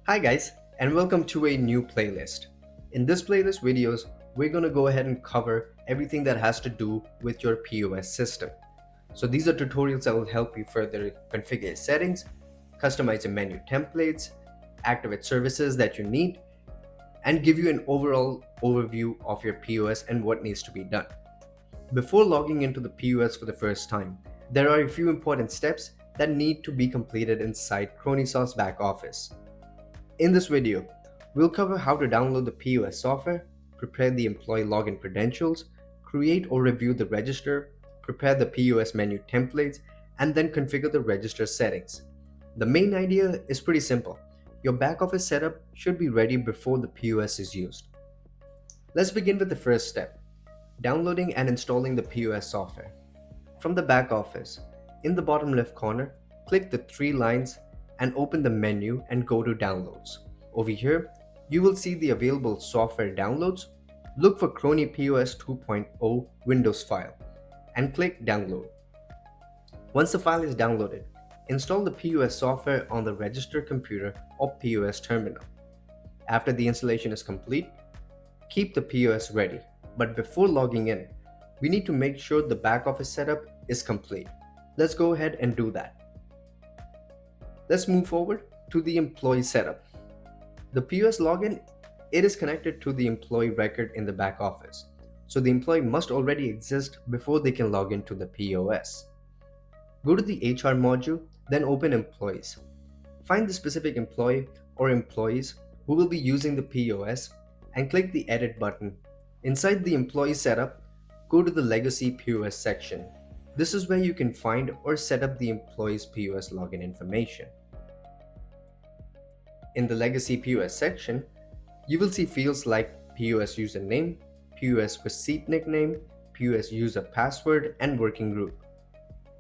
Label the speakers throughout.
Speaker 1: Hi guys, and welcome to a new playlist. In this playlist videos, we're going to go ahead and cover everything that has to do with your POS system. So these are tutorials that will help you further configure settings, customize your menu templates, activate services that you need, and give you an overall overview of your POS and what needs to be done. Before logging into the POS for the first time, there are a few important steps that need to be completed inside CronySoft's back office. In this video, we'll cover how to download the POS software, prepare the employee login credentials, create or review the register, prepare the POS menu templates, and then configure the register settings. The main idea is pretty simple. Your back office setup should be ready before the POS is used. Let's begin with the first step, downloading and installing the POS software. From the back office, in the bottom left corner, click the three lines and open the menu and go to Downloads. Over here, you will see the available software downloads. Look for Crony POS 2.0 Windows file and click Download. Once the file is downloaded, install the POS software on the registered computer or POS terminal. After the installation is complete, keep the POS ready. But before logging in, we need to make sure the back office setup is complete. Let's go ahead and do that. Let's move forward to the employee setup. The POS login, it is connected to the employee record in the back office. So the employee must already exist before they can log into the POS. Go to the HR module, then open Employees. Find the specific employee or employees who will be using the POS and click the Edit button. Inside the employee setup, go to the Legacy POS section. This is where you can find or set up the employee's POS login information. In the Legacy POS section, you will see fields like POS username, POS receipt nickname, POS user password, and working group.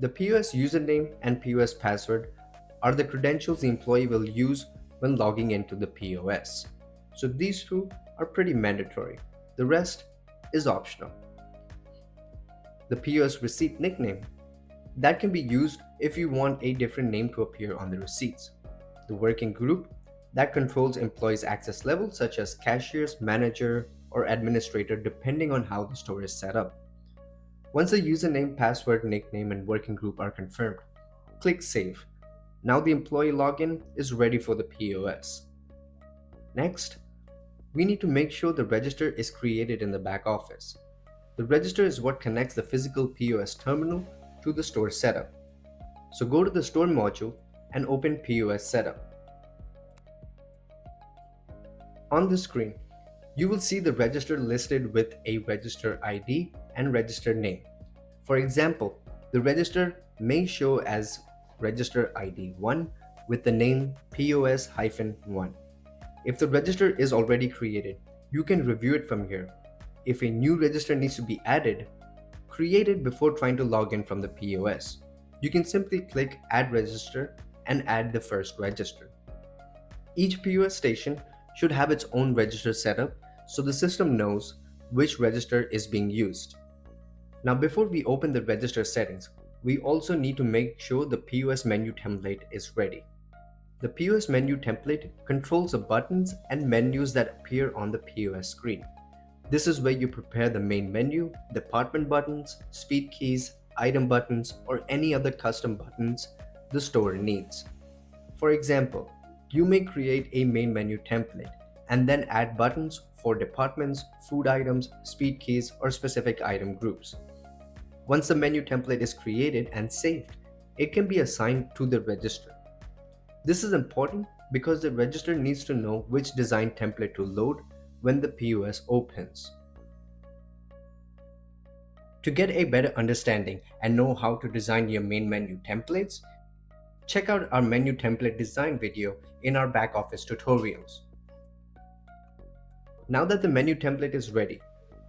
Speaker 1: The POS username and POS password are the credentials the employee will use when logging into the POS. So these two are pretty mandatory. The rest is optional. The POS receipt nickname, that can be used if you want a different name to appear on the receipts. The working group, that controls employees' access levels such as cashiers, manager, or administrator depending on how the store is set up. Once the username, password, nickname, and working group are confirmed, click Save. Now the employee login is ready for the POS. Next, we need to make sure the register is created in the back office. The register is what connects the physical POS terminal to the store setup. So go to the store module and open POS setup. On the screen, you will see the register listed with a register ID and register name. For example, the register may show as register ID 1 with the name POS-1. If the register is already created, you can review it from here. If a new register needs to be added, create it before trying to log in from the POS. You can simply click Add Register and add the first register. Each POS station should have its own register setup so the system knows which register is being used. Now before we open the register settings, we also need to make sure the POS menu template is ready. The POS menu template controls the buttons and menus that appear on the POS screen. This is where you prepare the main menu, department buttons, speed keys, item buttons, or any other custom buttons the store needs. For example, you may create a main menu template and then add buttons for departments, food items, speed keys, or specific item groups. Once the menu template is created and saved, it can be assigned to the register. This is important because the register needs to know which design template to load when the POS opens. To get a better understanding and know how to design your main menu templates, check out our menu template design video in our back office tutorials. Now that the menu template is ready,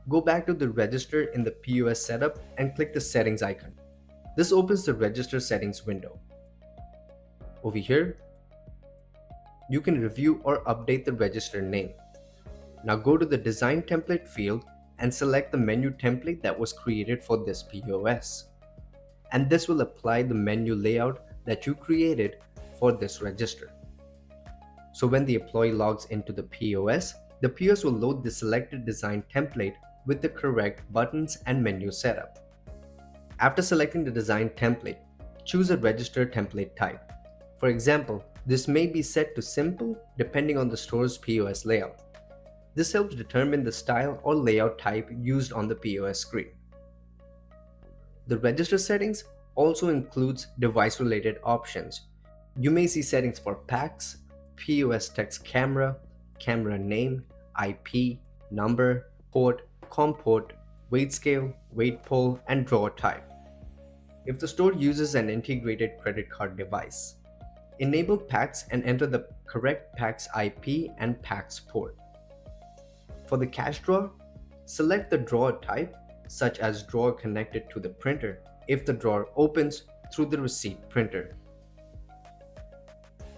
Speaker 1: go back to the register in the POS setup and click the settings icon. This opens the register settings window. Over here, you can review or update the register name. Now go to the design template field and select the menu template that was created for this POS. And this will apply the menu layout that you created for this register. So when the employee logs into the POS will load the selected design template with the correct buttons and menu setup. After selecting the design template, choose a register template type. For example, this may be set to simple depending on the store's POS layout. This helps determine the style or layout type used on the POS screen. The register settings also includes device-related options. You may see settings for PAX, POS text camera, camera name, IP, number, port, COM port, weight scale, weight pull, and drawer type. If the store uses an integrated credit card device, enable PAX and enter the correct PAX IP and PAX port. For the cash drawer, select the drawer type, such as drawer connected to the printer, if the drawer opens through the receipt printer.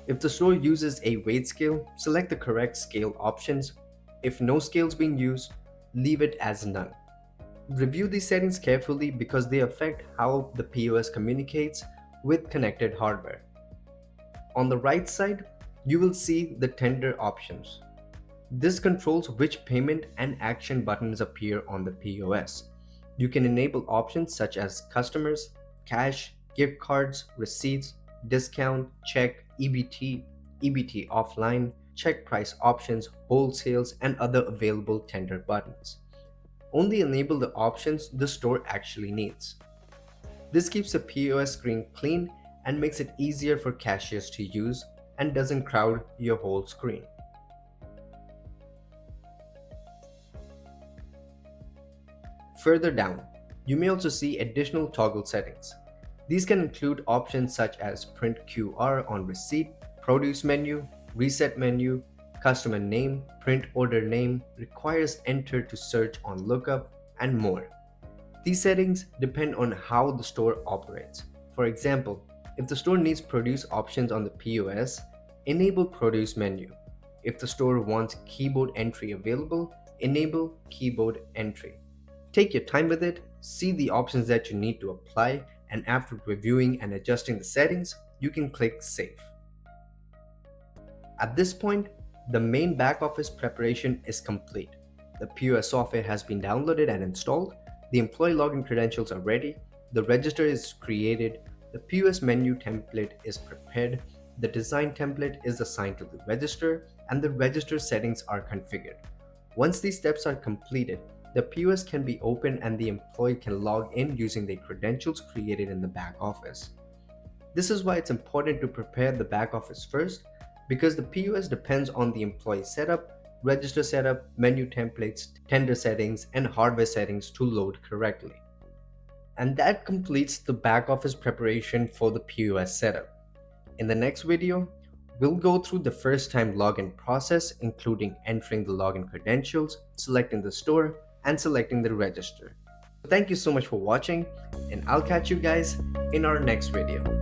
Speaker 1: If the store uses a weight scale, select the correct scale options. If no scale is being used, leave it as none. Review these settings carefully because they affect how the POS communicates with connected hardware. On the right side, you will see the tender options. This controls which payment and action buttons appear on the POS. You can enable options such as customers, cash, gift cards, receipts, discount, check, EBT, EBT offline, check price options, wholesales, and other available tender buttons. Only enable the options the store actually needs. This keeps the POS screen clean and makes it easier for cashiers to use and doesn't crowd your whole screen. Further down, you may also see additional toggle settings. These can include options such as print QR on receipt, produce menu, reset menu, customer name, print order name, requires enter to search on lookup, and more. These settings depend on how the store operates. For example, if the store needs produce options on the POS, enable produce menu. If the store wants keyboard entry available, enable keyboard entry. Take your time with it, see the options that you need to apply, and after reviewing and adjusting the settings, you can click Save. At this point, the main back office preparation is complete. The POS software has been downloaded and installed, the employee login credentials are ready, the register is created, the POS menu template is prepared, the design template is assigned to the register, and the register settings are configured. Once these steps are completed, the POS can be opened and the employee can log in using the credentials created in the back office. This is why it's important to prepare the back office first, because the POS depends on the employee setup, register setup, menu templates, tender settings, and hardware settings to load correctly. And that completes the back office preparation for the POS setup. In the next video, we'll go through the first time login process, including entering the login credentials, selecting the store, and selecting the register. Thank you so much for watching, and I'll catch you guys in our next video.